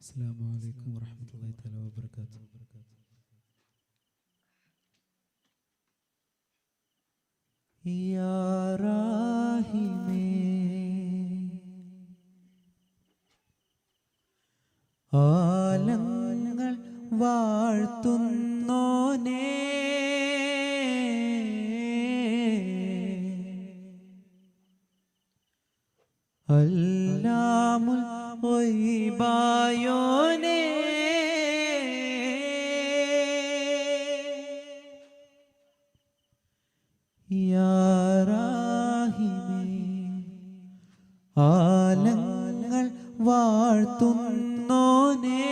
السلام عليكم ورحمة الله تعالى وبركاته. يا راഹിമേ ആലങ്ങൾ വാഴ്ത്തുന്നോനേ അല്ലാമുൽ ഗൈബായോനേ യാ റാഹിമേ ആലങ്ങൾ വാഴ്ത്തുന്നോനേ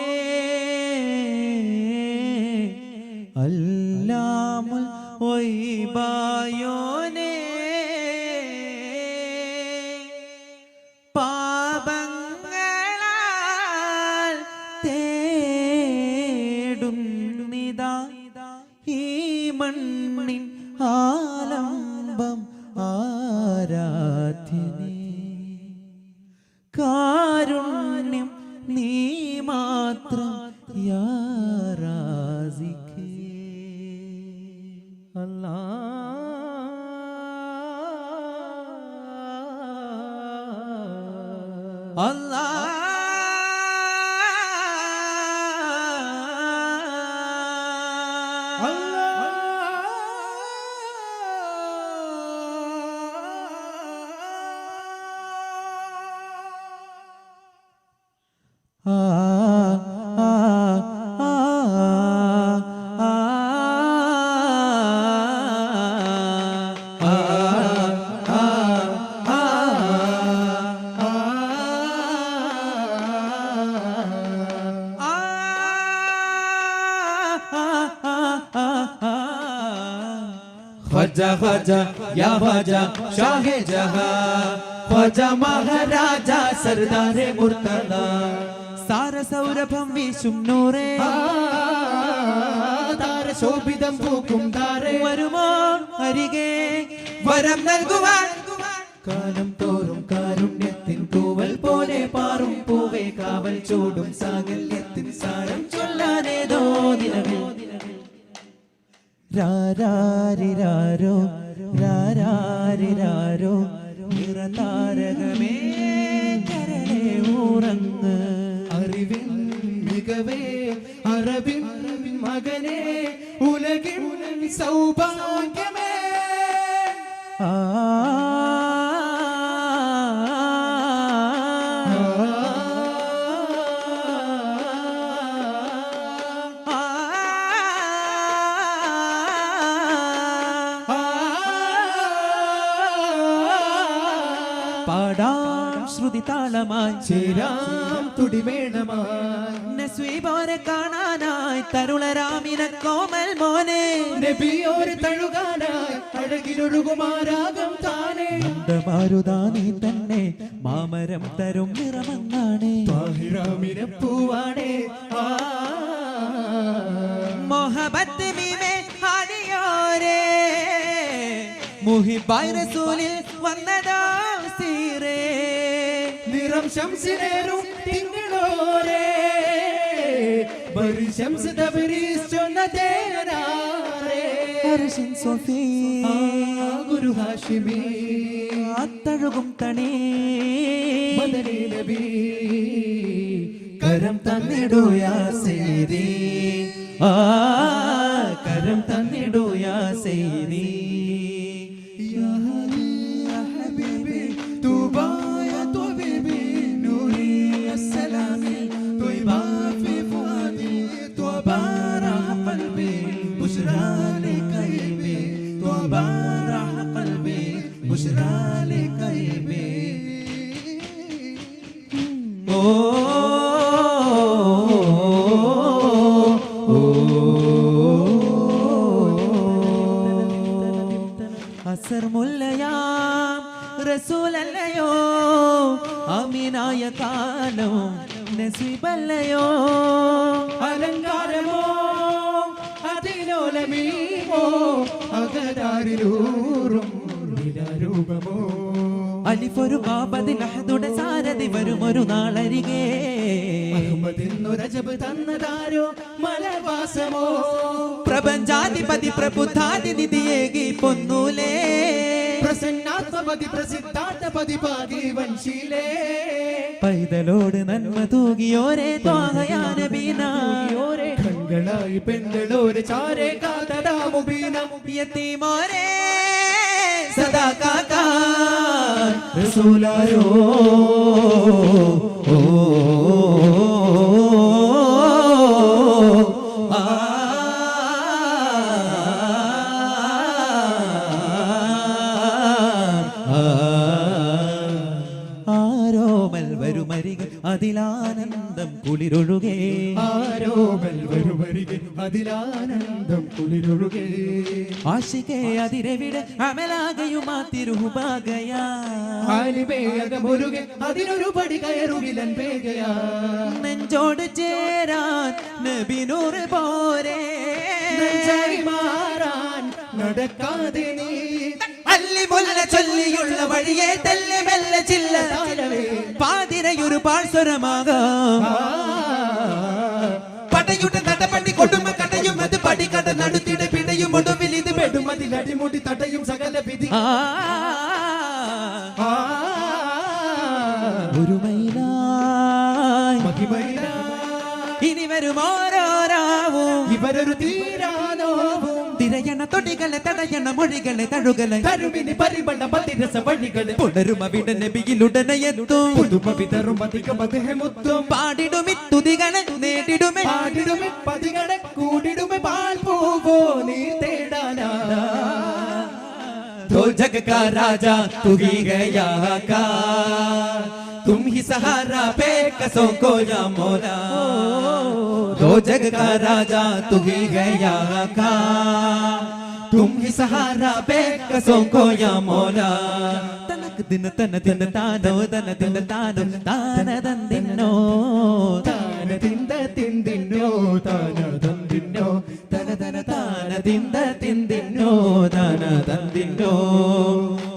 അല്ലാമുൽ ഗൈബായോനേ പാപങ്ങളാൽ തേടുന്നിതാ ഈ മണ്ണിൻ ആലംബം ആരാധ്യനേ കാരുണ്യം നീ മാത്രം യാ റാസിഖേ അല്ലാഹ് അല്ലാഹ് ख्वाजा ख्वाजा या ख्वाजा शाहे जहां ख्वाजा महाराजा सरदारे मुर्तदा സാരസൗരഭം വീശും നൂറേ താരശോഭിതം പൂക്കും താരേ വരുമോ അരികെ വരം നൽകുവാൻ കാലം തോറും കാരുണ്യത്തിൻ തൂവൽ പോലെ പാറും പൂവേ കാവൽ ചൂടും സാകല്യത്തിൻ സാരം ചൊല്ലാനേതോ ദിനമേ രാരാരിരാരോ രാരാരിരാരോ നിറതാരകമേ കരളേ ഉറങ്ങ് അറിവിൻ മികവേ അറബിൻ മകനേ ഉലകിൻ സൗഭാഗ്യമേ പാടാം ശ്രുതി താളമായി ചേരാം തുടിമേണമായി നസ്വീബോരെ കാണാനായി തരുളരാമിന കോമൽ മോനെ നബിയോരെ തഴുകാനായി അഴകിലൊഴുകുമാരാകം താനേ മാരുതാനി തന്നെ മാമരം തരും നിറമെന്നാണ് താഹിറാമിന പൂവാണേ മൊഹബത്ത് മീമേ ഹാദിയോരേ മുഹിബായ് റസൂലിൽ വന്നതാ സീറേ നിറം ശംസിനേറും തിങ്കളോരേ ബരി ശംസ് തബ്രീസ് ചൊന്നതേനാരേ അർശിൻ സോഫി ഗുരു ഹാഷിമി അത്തഴുകും തണി മദനി നബി കരം തന്നിടൂ യാ സയ്യിദി കരം തന്നിടൂ യാ സയ്യിദി അസർ മുല്ലയാം റസൂലല്ലയോ അമീനായ കാലോ നസീബല്ലയോ അലങ്കാരമോ അതിലോലമീമോ അകതാരിലൂറും രൂപമോ അലിഫൊരു ബാബതി ലഹദുടെ സാരഥി വരുമൊരു നാളരികെ അഹ്മദിന്നു രജബ് തന്നതാരോ മലവാസമോ പ്രപഞ്ചാധിപതി പ്രബുദ്ധാതിനിധിയേകി പൊന്നൂലേ പ്രസന്നാത്മപതി പ്രസിദ്ധാത്മപതി പാതി വൻശീലേ പൈതലോട് നന്മ തൂകിയോരേ ത്വാഹയാന ബീനായോരേ കൺകളായി പെൺകളോര് ചാരേ കാതദാ മുബീന യതീമോരേ സദാ കാക്കാൻ റസൂലായോ ആരോമൽ വരുമരികൾ അതിലാനന്ദം കുളിരൊഴുകേ ആരോമൽ വരുമരികൾ അതിലാനന്ദം കുളിരൊഴുകേ ആശികേ അതിരവിടെ അമലാകയുമാ തിരുഹുബാകയാ ആലിബേയകമുരുകെ അതിനൊരു പടി കയറുകിലൻ വേഗയാ നെഞ്ചോട് ചേരാൻ നബിനൂറ് പോരേ നെഞ്ചായി മാറാൻ നടക്കാതെ നീ അല്ലിമുല്ല ചൊല്ലിയുള്ള വഴിയെ തെല്ലെ മെല്ലെ ചില്ല പാതിരയൊരു പാഴ്സ്വരമാകാം പടയുടെ നടപടി കൊടുമ കടയും അത് പടികട നടത്തിട പിടയും ഒടുവിൽ ഇത് പെടും അതിൽ അടിമുടി തടയും സകല വിധി ഒരുമയിലായി ഇനി വരും ഓരോരാവും ഇവരൊരു തീരാനോവും തിരയണ തൊടികളെ തടയണ മൊഴികളെ തഴുകളെ കരുവിനി പരിമള പതിരസ വഴികളെ പുണരും അവിടെ നബിയിലുടനെ എത്തും പുതുമ വിതറും അധികം അദ്ദേഹമുത്തും പാടിടുമി തുതികളെ നേടിടുമേ പാടിടുമി പതികളെ കൂടിടുമേ പാൽ പൂവോ നീ തേടാനാ तो जग का राजा तू ही गया का तुम ही सहारा पे कसों को या मौला तो जग का राजा तू ही गया का तुम ही सहारा पे कसों को या मौला तनक दिन तानो तन दिन तानो तान दन दिनो तान दिन दिनो तान दन दिनो തന തന താന ദിന്ദ തിന്ദിന്നോ താന തന്ദിന്നോ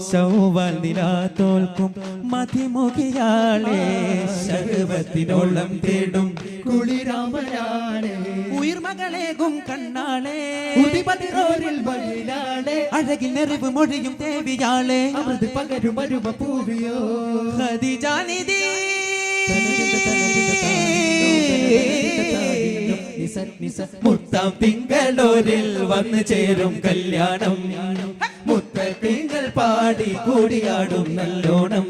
ശൗവൽ നിലാത്തോൽക്കും മതിമുഖിയാളെ ശർവത്തിനോളം തേടും കുളിരാമനാളെ ഉയർമകളേകും കണ്ണാളെ ഉദിപതിറോരിൽ വഴിയാളെ അഴകിൽ നെറിവ് മൊഴിയും ദേവിയാളെ അമൃത് പകരും അരുമ പൂവിയോ ഖദീജാനിധി മുത്താം തിങ്കളൂരിൽ വന്നു ചേരും കല്യാണം മുത്തത്തിങ്കൾ പാടി കൂടിയാടും നല്ലോണം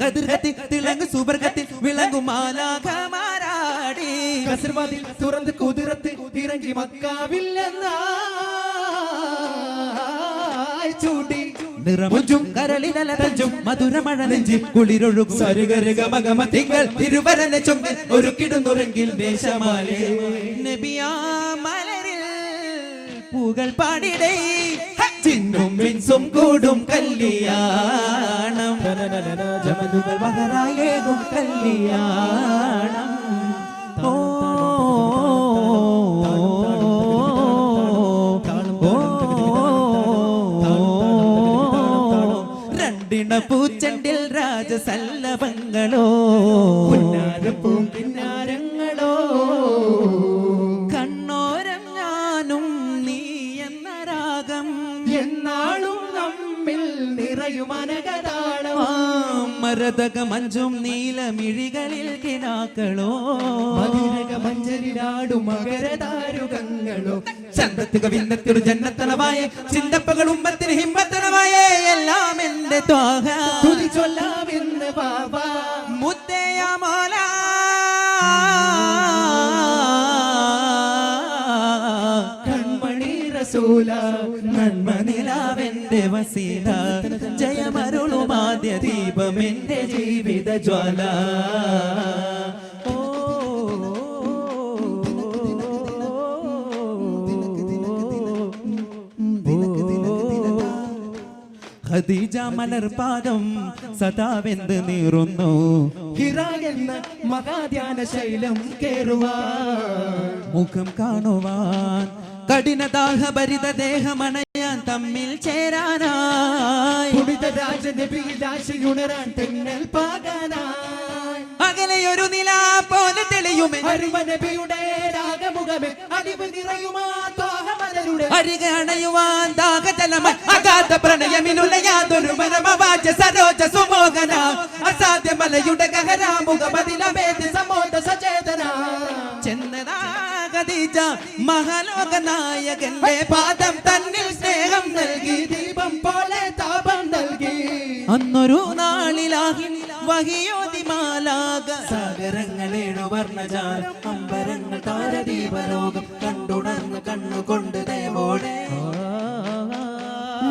കതിർകത്തിൽ തിളങ്ങും സുബർഗത്തിൽ വിളങ്ങും മാലാഖമാരാടി കസർവാതിൽ തുറന്ന് കുതിരത്ത് ഇറങ്ങി മക്കാവില്ലെന്നായി ചൂടി നിറമുഞ്ചും കരളിലലതഞ്ചും മധുരമഴ നെഞ്ചിൽ കുളിരൊഴുകും സരുകരുകമകമ തിങ്കൾ തിരുവരന ചൊങ്ക് ഒരു കിടുന്നുറങ്കിൽ ദേശമാലേ നബിയാ മലരിൽ പൂകൾ പാടിടേ ചിന്നും മിൻസും കൂടും കല്യാണം ജമതുകൾ മകരായേകും കല്യാണം ഓ പൂച്ചണ്ടിൽ രാജസല്ലഭങ്ങളോ പുന്നാരപ്പൂം കിന്നാരങ്ങളോ കണ്ണോരം ഞാനും നീ എന്ന രാഗം എന്നാളും നമ്മിൽ നിറയും അനകതാളം മരതകമഞ്ചും നീലമിഴികളിൽ കിനാക്കളോ മഞ്ചരിലാടും മകരതാരുകങ്ങളോ ചന്തത്തുക വിന്നത്തിരു ജന്നത്തനമായ ചിന്തപ്പകൾ ഉമ്മത്തിന് ഹിമ്പത്തനമായ എല്ലാം എന്റെ ത്വാഹ തുതി ചൊല്ലാമെന്ന് ബാബ മുത്തയ മോല കൺമണി റസൂല നന്മ നിലാവെന്റെ വസീല ജയമരുളുമാദ്യ ദീപം എന്റെ ജീവിത ജ്വാല ഖദീജ മലർപാദം സദാവെന്ത് നീറുന്നു ഹിറാ എന്ന മഹാധ്യാന ശൈലം കേറുവാൻ മുഖം കാണുവാൻ കഠിനദാഹഭരിത ദേഹമണയാൻ തമ്മിൽ ചേരാനായി രാജനബിയിൽ ആശയുണരാൻ തെന്നൽ പാകാനായി അകലെ ഭംഗിയൊരു നില പോലെ തെളിയുമേ നബിയുടെ രാഗമുഖമേ അടിവ് നിറയുമാ ത്വാഹമലരുടെ അരിക അണയുവാൻ ദാഹജലമ അഗാധ പ്രണയമിനുള്ള യാതൊരു മനമവാച സരോജ സുമോഹന അസാധ്യ മലയുടെ ഗഹരാമുഖമതിലമേതി സമോദ സചേതന ചെന്നതാ ഖദീജ മഹാലോക നായകന്റെ പാദം തന്നിൽ സ്നേഹം നൽകി ദീപം പോലെ താപം നൽകി അന്നൊരു നാളിലാകി വഹിയോതി മാലാക സാഗരങ്ങളേഴു വർണ്ണജാലം അമ്പരങ്ങൾ താരദീപലോകം കണ്ടുണർന്ന് കണ്ണുകൊണ്ട് ദയവോടെ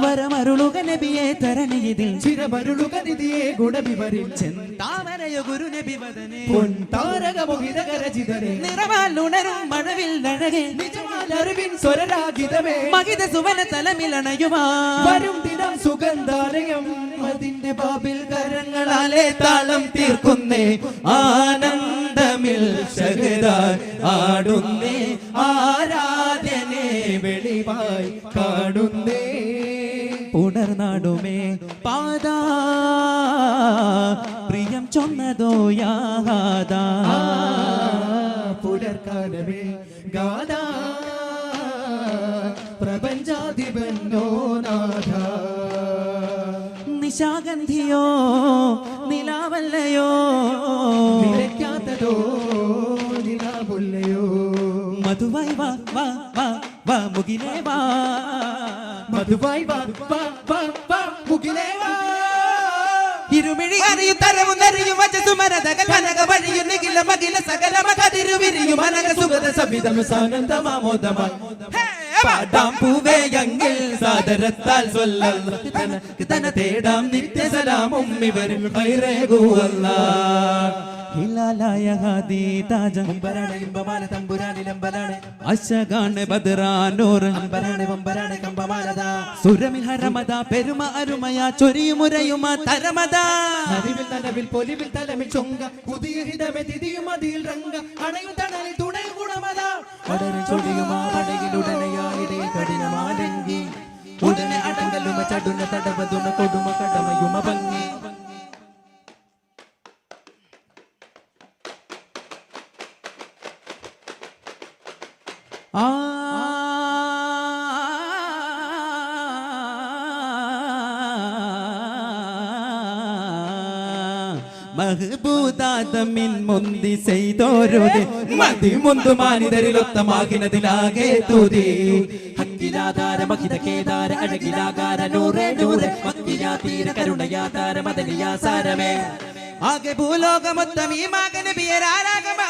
വരമരുളുക നബിയെ തരണയിതിൽ ചിരമരുളുക നിധിയെ ഗുണവിവരിൽ ചെന്താമരയ ഗുരു നബി വദനേ പൊൻതാരകമോഹിതകരചിതരെ നിറവാലുണരും മഴവിൽ അഴകെ നിജമാലറിവിൻ സ്വരരാഗിതമേ മഹിത സുവന തലമിലണയുവാ വരും ദിനം സുഗന്ധാലയം അതിന്റെ ബാബിൽ കരങ്ങളാലെ താളം തീർക്കുന്നേ ആനന്ദമിൽ ശഹദാർ ആടുന്നേ ആരാധനെ വെളിവായി കാണുന്നേ ഉണർന്നാടുമേ പാദാ പ്രിയം ചൊന്നതോ യാദാ പുലർക്കാലമേ ഗാദാ പ്രപഞ്ചാധിപന്നോ നാഥ നിശാഗന്ധിയോ നിലാവല്ലയോ നിലയ്ക്കാത്തതോ നിലാവുല്ലയോ മധുവായി വാ വാ വാ വാ മുകിലേ വാ മധുവായി വാ വാ വാ വാ മുകിലേ വാ ഇരുമിഴി അറിയും തരവും നരിയും വചസുമരതകൾ കനക വഴിയും നിഖില മകില സകല മകതിരുവിരിയും അനക സുഗത സവിതം സാനന്ദമാമോദമായി പാടാം പൂവേയെങ്കിൽ സാദരത്താൽ സ്വല്ലല്ലാഹ് തേടാം നിത്യസലാമും ഇവരിൽ ഖൈറേകുവല്ലാഹ് ഹിലാലായ ഹാദി താജ അമ്പരാണ് ഇമ്പമാല തമ്പുരാനിലമ്പലാണ് അശകാണ് ബദ്റാനൂർ അമ്പരാണ് വമ്പരാണ് കമ്പമാലത സുരമിൽ ഹരമത പെരുമ അരുമയ ചൊരിയുമുരയുമ തരമത നദിവിൽ നനവിൽ പൊലിവിൽ തലമിൽ ചൊങ്ക പുതിയ ഹിതമെ തിരിയും അതിൽ രംഗ അണയും തണലിൽ തുണയും ഗുണമത അടരും ചൊടിയുമാ പടകിലുടനെയായിടേ കഠിനമാലങ്കി ഉടനെ അടങ്കലുമ ചടുന തടവതുണ കൊടുമ കടമയുമ ഭംഗി മഹബൂദാദമിൻ മുന്തി ചെയ്തോരുടെ മതി മുന്തു മാനിതരിലൊത്തമാകിനതിലാകെ തൂതി ഹക്കിലാധാര മഹിത കേദാര അഴകിലാകാര നൂറേ നൂറേ മക്കിയാ തീര കരുണയാതാര മദനിയാ സാരമേ ആകെ ഭൂലോകമൊത്തം ഈ മകന് പിയരാരാഗമാ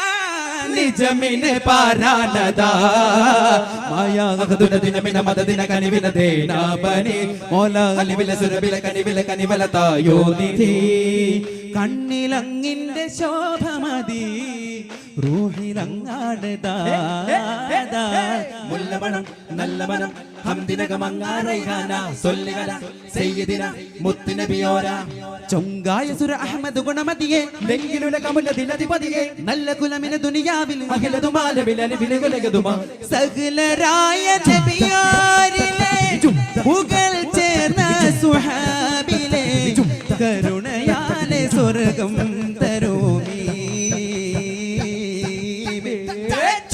നിജമിനെ പാരാനദാ മായാഹദുന ദിനമിന മദദിന കനിവിന ദേനാബനി മോല അലിവില സുരബില കനിവില കനിവല തായോ നിധി കണ്ണിലങ്ങിന്റെ ശോഭമതി റൂഹിലങ്ങാടതാ മുല്ലമണം നല്ല മനം ഹംദിനകമങ്ങാറൈഹാന സൊല്ലികല സയ്യിദിന മുത്തുനബിയോര ചൊങ്കായ സുര അഹമ്മദ് ഗുണമതിയെ നെങ്കിലുല കമുലതിലധിപതിയെ നല്ല കുലമിന ദുനിയാവിൽ അഖിലതുമാലവിലനുവിലകുലകതുമാ സകലരായ നബിയാരിലെ പുകൾ ചേർന്ന സുഹാബിലെ കരുണയാലെ സ്വർഗം തരോമി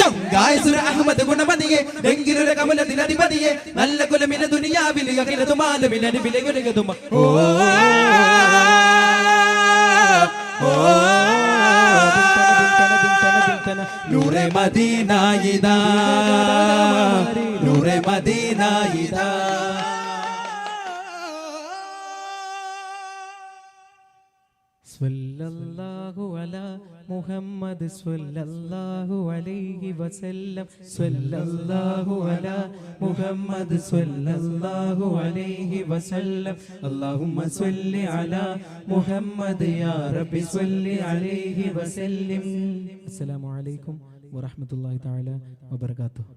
ചൊങ്കായ സുര അഹമ്മദ് ഗുണമതിയെ നെങ്കിലുല കമുലതിലധിപതിയെ നല്ല കുലമിന ദുനിയാവിൽ അഖിലതുമാലവിലനുവിലകുലകതുമാ നൂറെ മദീനായിദാ നൂറെ മദീനായിദാ സ്വല്ലല്ലാഹു അലാ മുഹമ്മദ് സ്വല്ലല്ലാഹു അലൈഹി വസല്ലം സ്വല്ലല്ലാഹു അലാ മുഹമ്മദ് സ്വല്ലല്ലാഹു അലൈഹി വസല്ലം അല്ലാഹുമ്മ സ്വല്ലി അലാ മുഹമ്മദ് യാ റബ്ബി സ്വല്ലി അലൈഹി വസല്ലം. അസ്സലാമു അലൈക്കും വറഹ്മത്തുള്ളാഹി തആല വബറകാതുഹു.